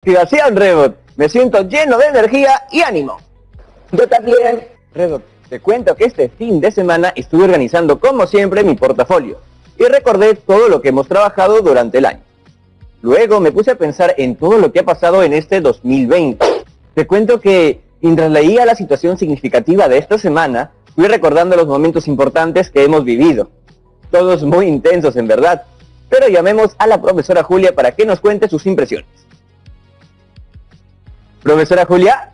Activación Rebot, me siento lleno de energía y ánimo. Yo también. Rebot, te cuento que este fin de semana estuve organizando como siempre mi portafolio y recordé todo lo que hemos trabajado durante el año. Luego me puse a pensar en todo lo que ha pasado en este 2020. Te cuento que mientras leía la situación significativa de esta semana, fui recordando los momentos importantes que hemos vivido. Todos muy intensos en verdad, pero llamemos a la profesora Julia para que nos cuente sus impresiones. Profesora Julia.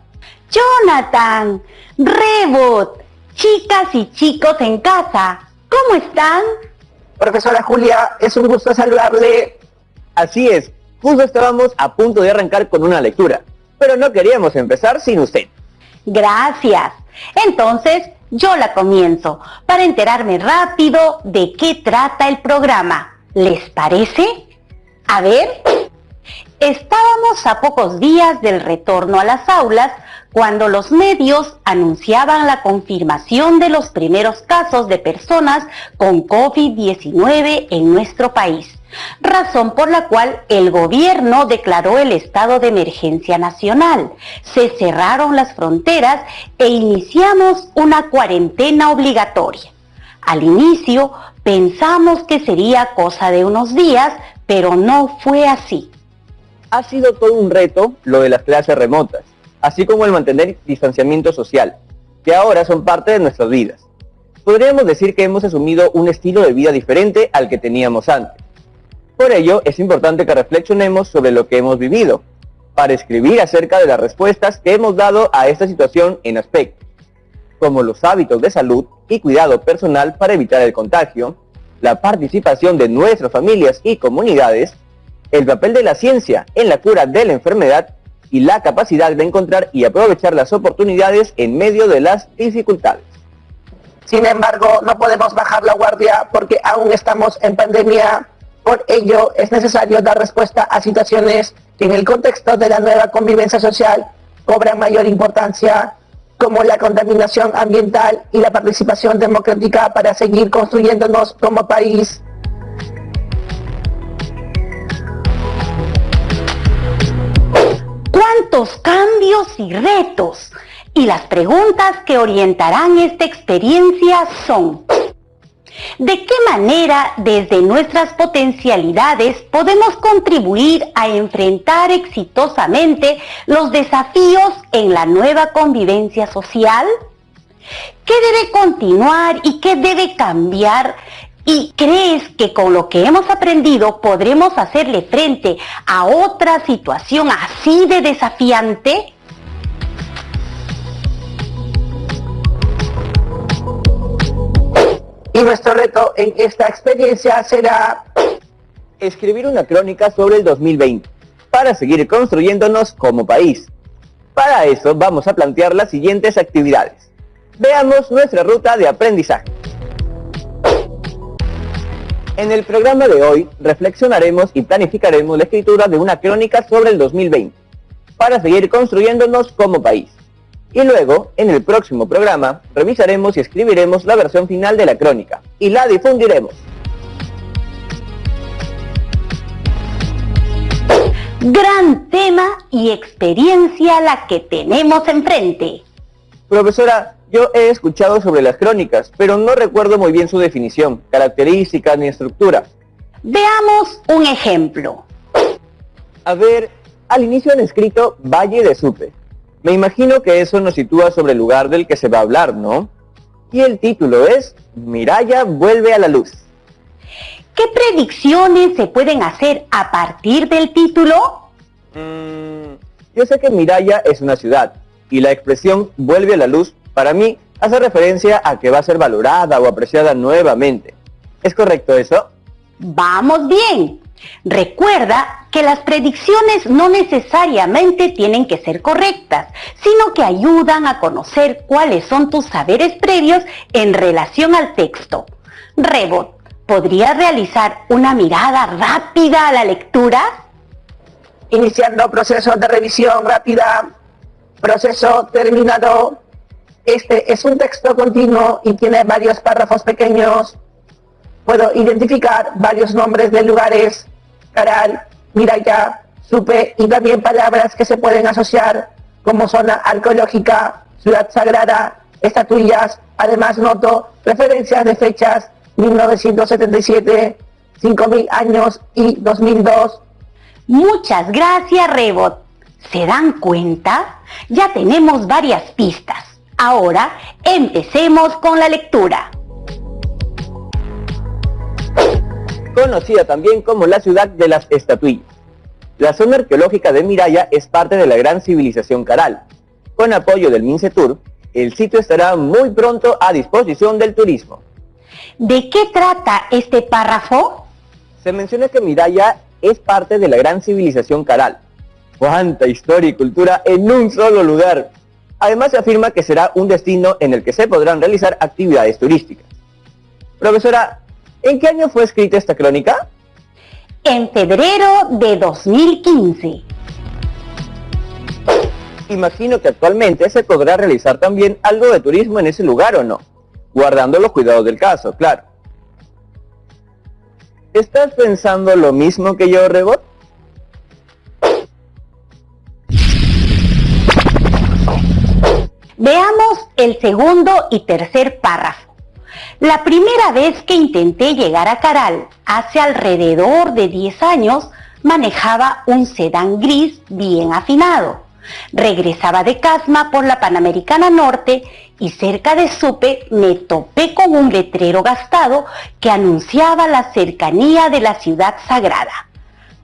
Jonathan, Rebot, chicas y chicos en casa, ¿cómo están? Profesora Julia, es un gusto saludarle. Así es, justo estábamos a punto de arrancar con una lectura, pero no queríamos empezar sin usted. Gracias. Entonces, yo la comienzo para enterarme rápido de qué trata el programa. ¿Les parece? A ver, estábamos a pocos días del retorno a las aulas cuando los medios anunciaban la confirmación de los primeros casos de personas con COVID-19 en nuestro país, razón por la cual el gobierno declaró el estado de emergencia nacional. Se cerraron las fronteras e iniciamos una cuarentena obligatoria. Al inicio pensamos que sería cosa de unos días, pero no fue así. Ha sido todo un reto lo de las clases remotas, así como el mantener distanciamiento social, que ahora son parte de nuestras vidas. Podríamos decir que hemos asumido un estilo de vida diferente al que teníamos antes. Por ello, es importante que reflexionemos sobre lo que hemos vivido, para escribir acerca de las respuestas que hemos dado a esta situación en aspectos, como los hábitos de salud y cuidado personal para evitar el contagio, la participación de nuestras familias y comunidades, el papel de la ciencia en la cura de la enfermedad y la capacidad de encontrar y aprovechar las oportunidades en medio de las dificultades. Sin embargo, no podemos bajar la guardia porque aún estamos en pandemia. Por ello, es necesario dar respuesta a situaciones que en el contexto de la nueva convivencia social cobran mayor importancia, como la contaminación ambiental y la participación democrática para seguir construyéndonos como país. ¿Cuántos cambios y retos? Y las preguntas que orientarán esta experiencia son: ¿de qué manera desde nuestras potencialidades podemos contribuir a enfrentar exitosamente los desafíos en la nueva convivencia social? ¿Qué debe continuar y qué debe cambiar? ¿Y crees que con lo que hemos aprendido podremos hacerle frente a otra situación así de desafiante? Y nuestro reto en esta experiencia será escribir una crónica sobre el 2020, para seguir construyéndonos como país. Para eso vamos a plantear las siguientes actividades. Veamos nuestra ruta de aprendizaje. En el programa de hoy reflexionaremos y planificaremos la escritura de una crónica sobre el 2020, para seguir construyéndonos como país. Y luego, en el próximo programa, revisaremos y escribiremos la versión final de la crónica, y la difundiremos. Gran tema y experiencia la que tenemos enfrente. Profesora, yo he escuchado sobre las crónicas, pero no recuerdo muy bien su definición, características ni estructura. Veamos un ejemplo. A ver, al inicio han escrito Valle de Supe. Me imagino que eso nos sitúa sobre el lugar del que se va a hablar, ¿no? Y el título es Miralla vuelve a la luz. ¿Qué predicciones se pueden hacer a partir del título? Yo sé que Miralla es una ciudad, y la expresión vuelve a la luz, para mí, hace referencia a que va a ser valorada o apreciada nuevamente. ¿Es correcto eso? ¡Vamos bien! Recuerda que las predicciones no necesariamente tienen que ser correctas, sino que ayudan a conocer cuáles son tus saberes previos en relación al texto. Rebot, ¿podrías realizar una mirada rápida a la lectura? iniciando proceso de revisión rápida, proceso terminado. Este es un texto continuo y tiene varios párrafos pequeños. Puedo identificar varios nombres de lugares: Caral, Miralla, Supe y también palabras que se pueden asociar como zona arqueológica, ciudad sagrada, estatuillas. Además noto referencias de fechas 1977, 5000 años y 2002. Muchas gracias, Rebot. ¿Se dan cuenta? Ya tenemos varias pistas. Ahora empecemos con la lectura. Conocida también como la ciudad de las estatuillas. La zona arqueológica de Miraya es parte de la gran civilización Caral. Con apoyo del Mincetur, el sitio estará muy pronto a disposición del turismo. ¿De qué trata este párrafo? Se menciona que Miraya es parte de la gran civilización Caral. ¡Cuánta historia y cultura en un solo lugar! Además se afirma que será un destino en el que se podrán realizar actividades turísticas. Profesora, ¿en qué año fue escrita esta crónica? En febrero de 2015. Imagino que actualmente se podrá realizar también algo de turismo en ese lugar, ¿o no? Guardando los cuidados del caso, claro. ¿Estás pensando lo mismo que yo, Rebot? Veamos el segundo y tercer párrafo. La primera vez que intenté llegar a Caral, hace alrededor de 10 años, manejaba un sedán gris bien afinado. Regresaba de Casma por la Panamericana Norte y cerca de Supe me topé con un letrero gastado que anunciaba la cercanía de la ciudad sagrada.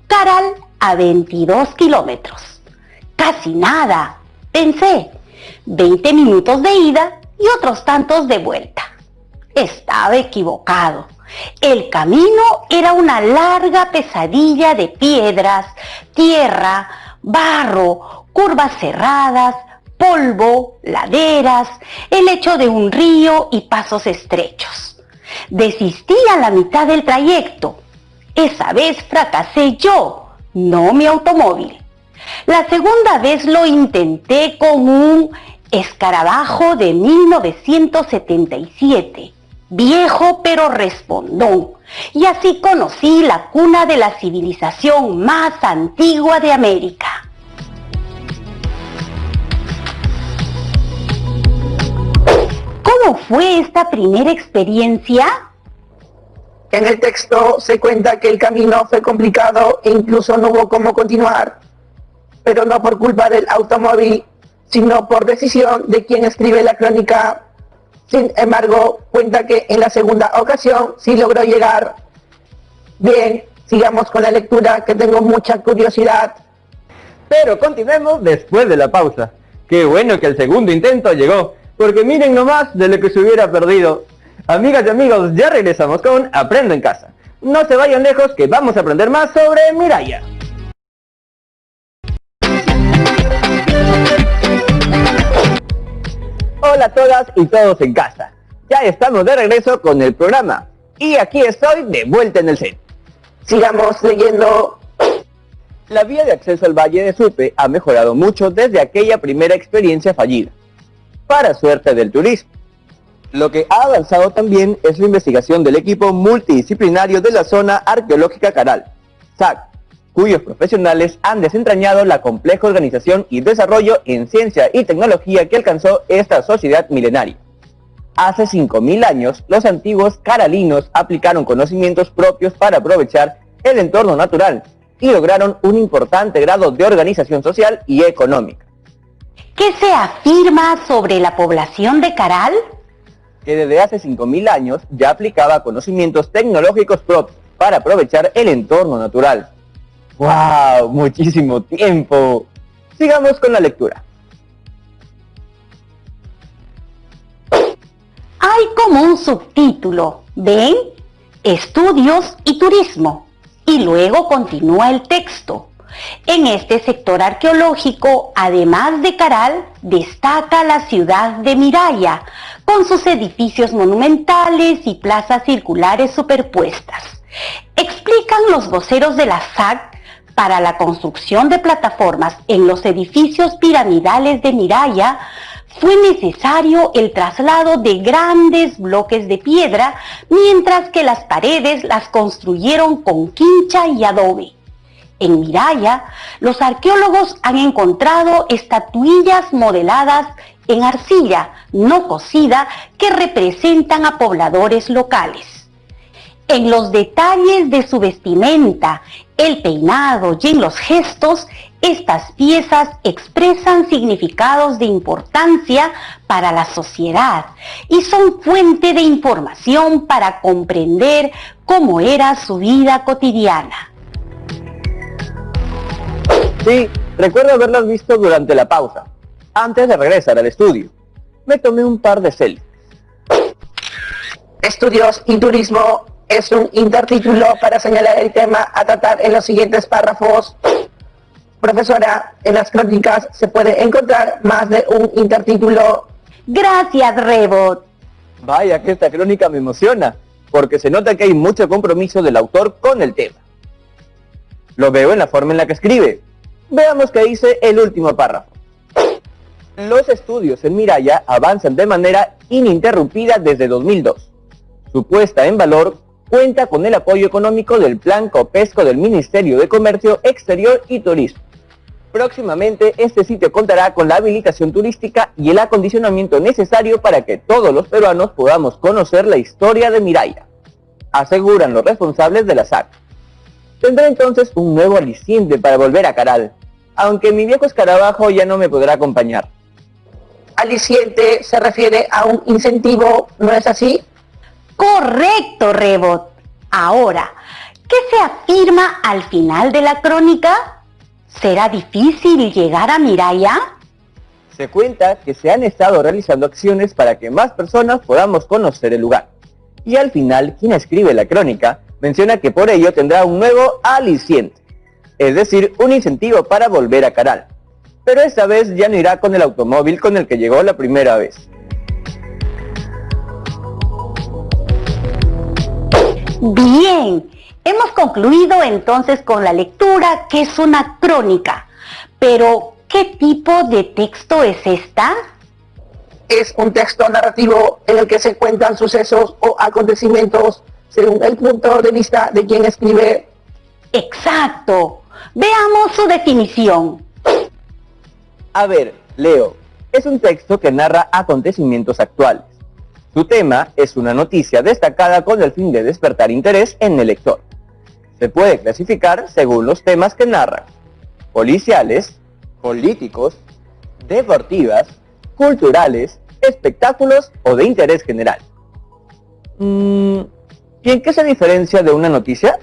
Caral a 22 kilómetros. Casi nada, pensé. 20 minutos de ida y otros tantos de vuelta. Estaba equivocado. El camino era una larga pesadilla de piedras, tierra, barro, curvas cerradas, polvo, laderas, el lecho de un río y pasos estrechos. Desistí a la mitad del trayecto. Esa vez fracasé yo, no mi automóvil. La segunda vez lo intenté con un escarabajo de 1977, viejo pero respondón, y así conocí la cuna de la civilización más antigua de América. ¿Cómo fue esta primera experiencia? En el texto se cuenta que el camino fue complicado e incluso no hubo cómo continuar, pero no por culpa del automóvil, sino por decisión de quien escribe la crónica. Sin embargo, cuenta que en la segunda ocasión sí logró llegar. Bien, sigamos con la lectura, que tengo mucha curiosidad. Pero continuemos después de la pausa. Qué bueno que el segundo intento llegó, porque miren nomás de lo que se hubiera perdido. Amigas y amigos, ya regresamos con Aprendo en Casa. No se vayan lejos, que vamos a aprender más sobre Miraya. Hola a todas y todos en casa. Ya estamos de regreso con el programa. Y aquí estoy de vuelta en el set. Sigamos leyendo. La vía de acceso al Valle de Supe ha mejorado mucho desde aquella primera experiencia fallida, para suerte del turismo. Lo que ha avanzado también es la investigación del equipo multidisciplinario de la zona arqueológica Caral, SAC, cuyos profesionales han desentrañado la compleja organización y desarrollo en ciencia y tecnología que alcanzó esta sociedad milenaria. Hace 5000 años, los antiguos caralinos aplicaron conocimientos propios para aprovechar el entorno natural y lograron un importante grado de organización social y económica. ¿Qué se afirma sobre la población de Caral? Que desde hace 5000 años ya aplicaba conocimientos tecnológicos propios para aprovechar el entorno natural. ¡Wow! ¡Muchísimo tiempo! Sigamos con la lectura. Hay como un subtítulo, ¿ven? Estudios y turismo. Y luego continúa el texto. En este sector arqueológico, además de Caral, destaca la ciudad de Miraya, con sus edificios monumentales y plazas circulares superpuestas. Explican los voceros de la SAC, para la construcción de plataformas en los edificios piramidales de Miraya, fue necesario el traslado de grandes bloques de piedra, mientras que las paredes las construyeron con quincha y adobe. En Miraya, los arqueólogos han encontrado estatuillas modeladas en arcilla no cocida que representan a pobladores locales. En los detalles de su vestimenta, el peinado y en los gestos, estas piezas expresan significados de importancia para la sociedad y son fuente de información para comprender cómo era su vida cotidiana. Sí, recuerdo haberlas visto durante la pausa, antes de regresar al estudio. Me tomé un par de selfies. Estudios y turismo es un intertítulo para señalar el tema a tratar en los siguientes párrafos. Profesora, en las crónicas se puede encontrar más de un intertítulo. Gracias, Rebot. Vaya que esta crónica me emociona, porque se nota que hay mucho compromiso del autor con el tema. Lo veo en la forma en la que escribe. Veamos qué dice el último párrafo. Los estudios en Miraya avanzan de manera ininterrumpida desde 2002. Su puesta en valor cuenta con el apoyo económico del Plan Copesco del Ministerio de Comercio Exterior y Turismo. Próximamente este sitio contará con la habilitación turística y el acondicionamiento necesario para que todos los peruanos podamos conocer la historia de Miraya, aseguran los responsables de la SAC. Tendré entonces un nuevo aliciente para volver a Caral, aunque mi viejo escarabajo ya no me podrá acompañar. Aliciente se refiere a un incentivo, ¿no es así? Correcto, Rebot. Ahora, ¿qué se afirma al final de la crónica? ¿Será difícil llegar a Miraya? Se cuenta que se han estado realizando acciones para que más personas podamos conocer el lugar. Y al final, quien escribe la crónica menciona que por ello tendrá un nuevo aliciente, es decir, un incentivo para volver a Caral. Pero esta vez ya no irá con el automóvil con el que llegó la primera vez. Bien, hemos concluido entonces con la lectura, que es una crónica. Pero, ¿qué tipo de texto es esta? Es un texto narrativo en el que se cuentan sucesos o acontecimientos según el punto de vista de quien escribe. Exacto. Veamos su definición. A ver, leo. Es un texto que narra acontecimientos actuales. Su tema es una noticia destacada con el fin de despertar interés en el lector. Se puede clasificar según los temas que narra: policiales, políticos, deportivas, culturales, espectáculos o de interés general. ¿Y en qué se diferencia de una noticia?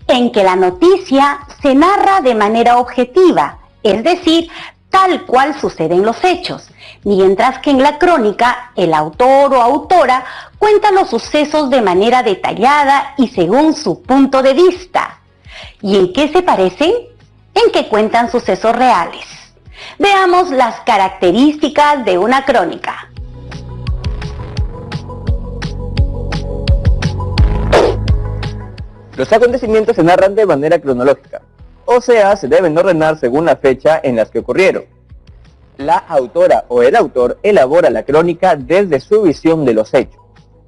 En que la noticia se narra de manera objetiva, es decir, tal cual suceden los hechos, mientras que en la crónica el autor o autora cuenta los sucesos de manera detallada y según su punto de vista. ¿Y en qué se parecen? En que cuentan sucesos reales. Veamos las características de una crónica. Los acontecimientos se narran de manera cronológica, o sea, se deben ordenar según la fecha en las que ocurrieron. La autora o el autor elabora la crónica desde su visión de los hechos.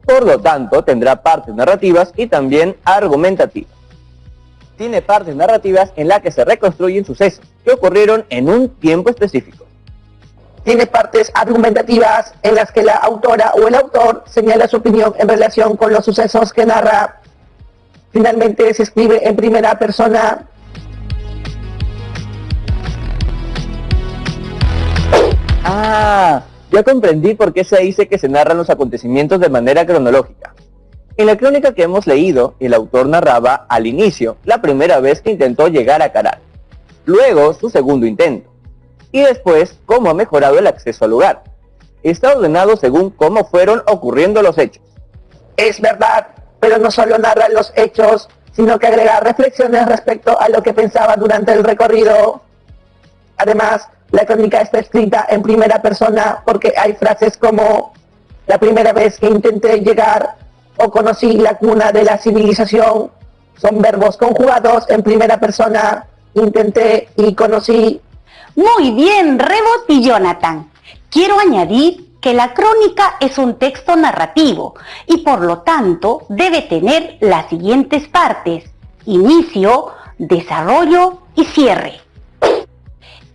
Por lo tanto, tendrá partes narrativas y también argumentativas. Tiene partes narrativas en las que se reconstruyen sucesos que ocurrieron en un tiempo específico. Tiene partes argumentativas en las que la autora o el autor señala su opinión en relación con los sucesos que narra. Finalmente se escribe en primera persona. Ya comprendí por qué se dice que se narran los acontecimientos de manera cronológica. En la crónica que hemos leído, el autor narraba al inicio la primera vez que intentó llegar a Caral, luego su segundo intento, y después cómo ha mejorado el acceso al lugar. Está ordenado según cómo fueron ocurriendo los hechos. Es verdad, pero no solo narra los hechos, sino que agrega reflexiones respecto a lo que pensaba durante el recorrido. Además, la crónica está escrita en primera persona porque hay frases como: la primera vez que intenté llegar o conocí la cuna de la civilización. Son verbos conjugados en primera persona: intenté y conocí. Muy bien, Rebot y Jonathan. Quiero añadir que la crónica es un texto narrativo y por lo tanto debe tener las siguientes partes: inicio, desarrollo y cierre.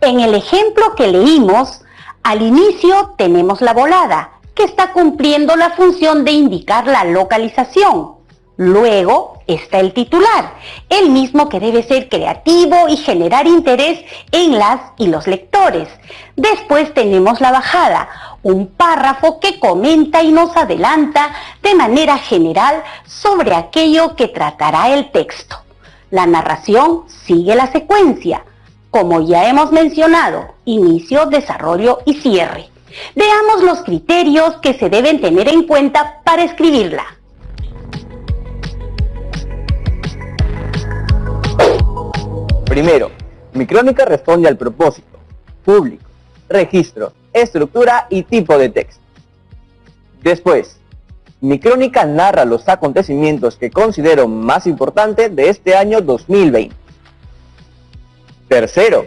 En el ejemplo que leímos, al inicio tenemos la volada, que está cumpliendo la función de indicar la localización. Luego está el titular, el mismo que debe ser creativo y generar interés en las y los lectores. Después tenemos la bajada, un párrafo que comenta y nos adelanta de manera general sobre aquello que tratará el texto. La narración sigue la secuencia, como ya hemos mencionado, inicio, desarrollo y cierre. Veamos los criterios que se deben tener en cuenta para escribirla. Primero, mi crónica responde al propósito, público, registro, estructura y tipo de texto. Después, mi crónica narra los acontecimientos que considero más importantes de este año 2020. Tercero,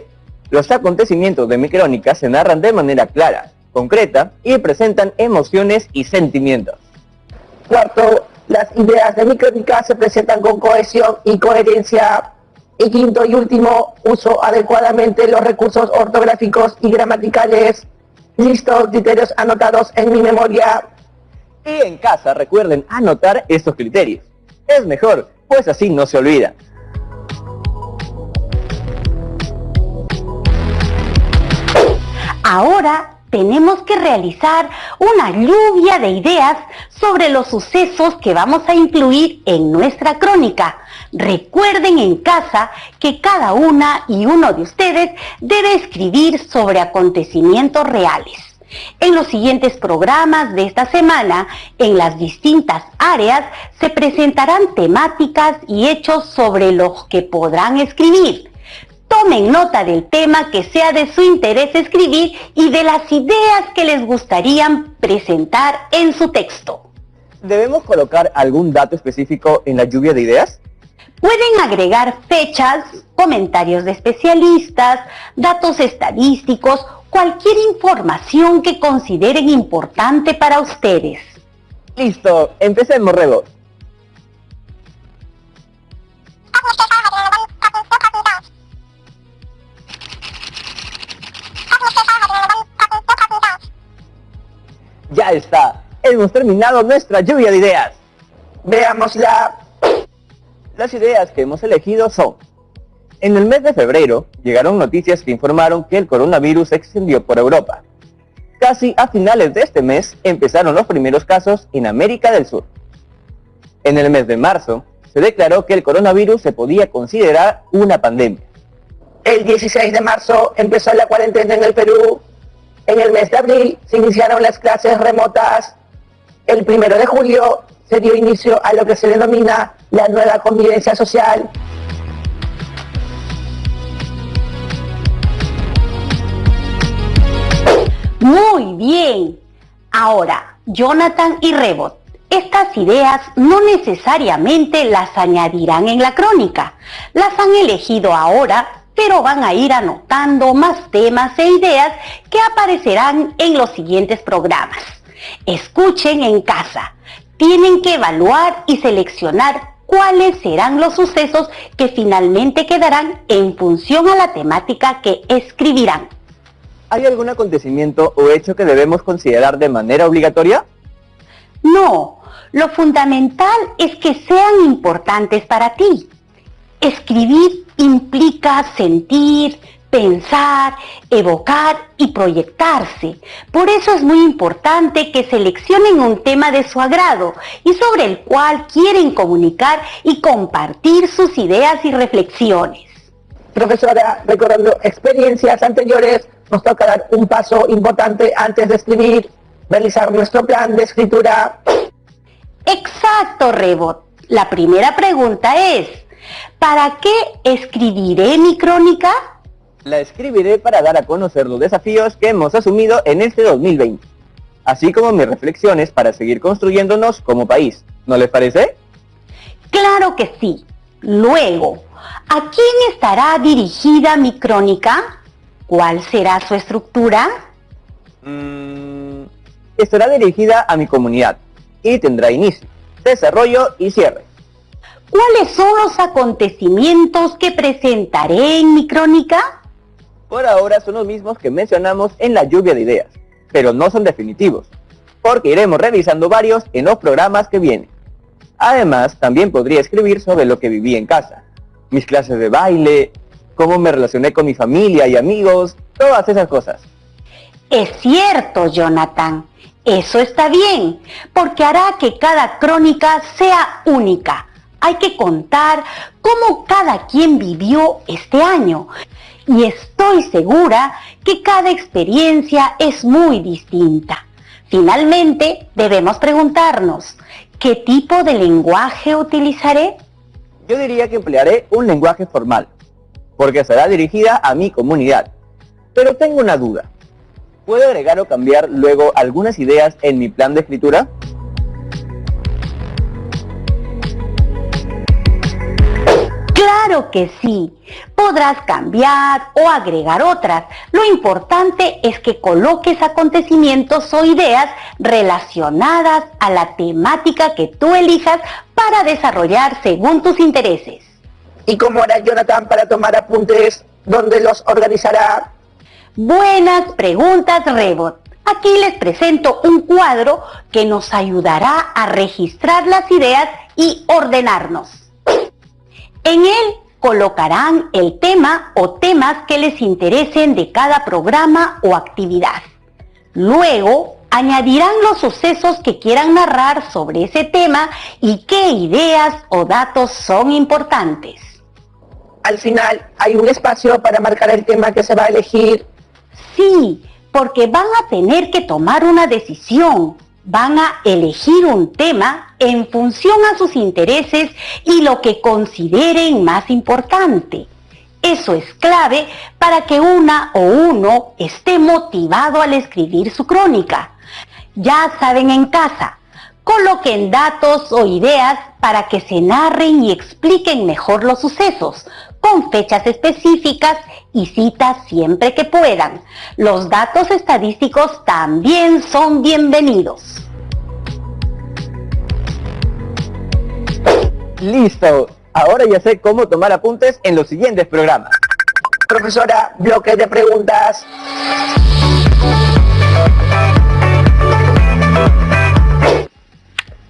los acontecimientos de mi crónica se narran de manera clara, concreta y presentan emociones y sentimientos. Cuarto, las ideas de mi crónica se presentan con cohesión y coherencia. Y quinto y último, uso adecuadamente los recursos ortográficos y gramaticales. Listos criterios anotados en mi memoria. Y en casa recuerden anotar estos criterios. Es mejor, pues así no se olvida. Ahora tenemos que realizar una lluvia de ideas sobre los sucesos que vamos a incluir en nuestra crónica. Recuerden en casa que cada una y uno de ustedes debe escribir sobre acontecimientos reales. En los siguientes programas de esta semana, en las distintas áreas, se presentarán temáticas y hechos sobre los que podrán escribir. Tomen nota del tema que sea de su interés escribir y de las ideas que les gustaría presentar en su texto. ¿Debemos colocar algún dato específico en la lluvia de ideas? Pueden agregar fechas, comentarios de especialistas, datos estadísticos, cualquier información que consideren importante para ustedes. Listo, empecemos, Rebo. Ya está, hemos terminado nuestra lluvia de ideas. Veámosla. Las ideas que hemos elegido son: en el mes de febrero llegaron noticias que informaron que el coronavirus se extendió por Europa. Casi a finales de este mes empezaron los primeros casos en América del Sur. En el mes de marzo se declaró que el coronavirus se podía considerar una pandemia. El 16 de marzo empezó la cuarentena en el Perú. En el mes de abril se iniciaron las clases remotas. El 1 de julio se dio inicio a lo que se denomina la nueva convivencia social. Muy bien. Ahora, Jonathan y Rebot, estas ideas no necesariamente las añadirán en la crónica. Las han elegido ahora, pero van a ir anotando más temas e ideas que aparecerán en los siguientes programas. Escuchen en casa. Tienen que evaluar y seleccionar cuáles serán los sucesos que finalmente quedarán en función a la temática que escribirán. ¿Hay algún acontecimiento o hecho que debemos considerar de manera obligatoria? No, lo fundamental es que sean importantes para ti. Escribir implica sentir, pensar, evocar y proyectarse. Por eso es muy importante que seleccionen un tema de su agrado y sobre el cual quieren comunicar y compartir sus ideas y reflexiones. Profesora, recordando experiencias anteriores, nos toca dar un paso importante antes de escribir, realizar nuestro plan de escritura. Exacto, Rebot. La primera pregunta es: ¿para qué escribiré mi crónica? La escribiré para dar a conocer los desafíos que hemos asumido en este 2020, así como mis reflexiones para seguir construyéndonos como país. ¿No les parece? Claro que sí. Luego, ¿a quién estará dirigida mi crónica? ¿Cuál será su estructura? Estará dirigida a mi comunidad y tendrá inicio, desarrollo y cierre. ¿Cuáles son los acontecimientos que presentaré en mi crónica? Por ahora son los mismos que mencionamos en la lluvia de ideas, pero no son definitivos, porque iremos revisando varios en los programas que vienen. Además, también podría escribir sobre lo que viví en casa, mis clases de baile, cómo me relacioné con mi familia y amigos, todas esas cosas. Es cierto, Jonathan. Eso está bien, porque hará que cada crónica sea única. Hay que contar cómo cada quien vivió este año. Y estoy segura que cada experiencia es muy distinta. Finalmente, debemos preguntarnos, ¿qué tipo de lenguaje utilizaré? Yo diría que emplearé un lenguaje formal, porque será dirigida a mi comunidad. Pero tengo una duda. ¿Puedo agregar o cambiar luego algunas ideas en mi plan de escritura? Claro que sí, podrás cambiar o agregar otras. Lo importante es que coloques acontecimientos o ideas relacionadas a la temática que tú elijas para desarrollar según tus intereses. ¿Y cómo hará Jonathan para tomar apuntes? ¿Dónde los organizará? Buenas preguntas, Rebot. Aquí les presento un cuadro que nos ayudará a registrar las ideas y ordenarnos. En él colocarán el tema o temas que les interesen de cada programa o actividad. Luego, añadirán los sucesos que quieran narrar sobre ese tema y qué ideas o datos son importantes. Al final, ¿hay un espacio para marcar el tema que se va a elegir? Sí, porque van a tener que tomar una decisión. Van a elegir un tema en función a sus intereses y lo que consideren más importante. Eso es clave para que una o uno esté motivado al escribir su crónica. Ya saben en casa, coloquen datos o ideas para que se narren y expliquen mejor los sucesos, con fechas específicas y citas siempre que puedan. Los datos estadísticos también son bienvenidos. ¡Listo! Ahora ya sé cómo tomar apuntes en los siguientes programas. Profesora, bloque de preguntas.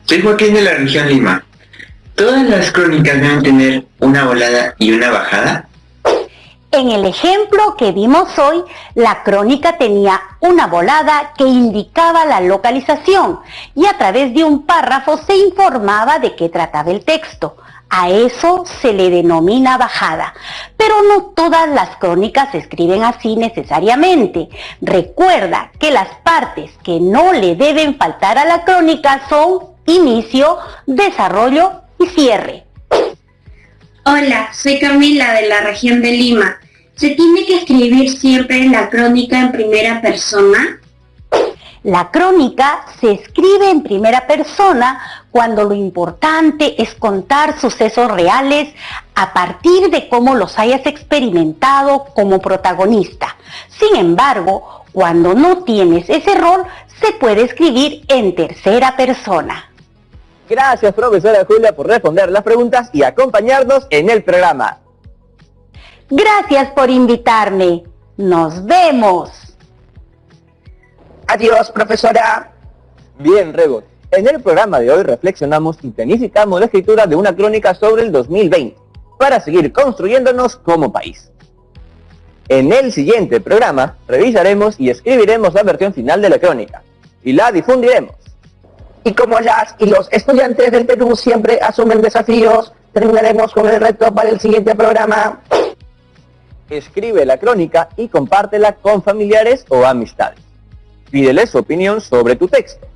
Soy Joaquín de la región Lima. ¿Todas las crónicas deben tener una volada y una bajada? En el ejemplo que vimos hoy, la crónica tenía una volada que indicaba la localización y a través de un párrafo se informaba de qué trataba el texto. A eso se le denomina bajada, pero no todas las crónicas se escriben así necesariamente. Recuerda que las partes que no le deben faltar a la crónica son inicio, desarrollo y cierre. Hola, soy Camila de la región de Lima. ¿Se tiene que escribir siempre la crónica en primera persona? La crónica se escribe en primera persona cuando lo importante es contar sucesos reales a partir de cómo los hayas experimentado como protagonista. Sin embargo, cuando no tienes ese rol, se puede escribir en tercera persona. Gracias, profesora Julia, por responder las preguntas y acompañarnos en el programa. Gracias por invitarme. ¡Nos vemos! Adiós, profesora. Bien, Rebot. En el programa de hoy reflexionamos y planificamos la escritura de una crónica sobre el 2020 para seguir construyéndonos como país. En el siguiente programa revisaremos y escribiremos la versión final de la crónica y la difundiremos. Y como las y los estudiantes del Perú siempre asumen desafíos, terminaremos con el reto para el siguiente programa. Escribe la crónica y compártela con familiares o amistades. Pídeles su opinión sobre tu texto.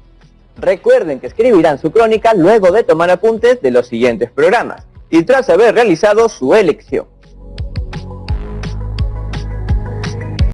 Recuerden que escribirán su crónica luego de tomar apuntes de los siguientes programas y tras haber realizado su elección.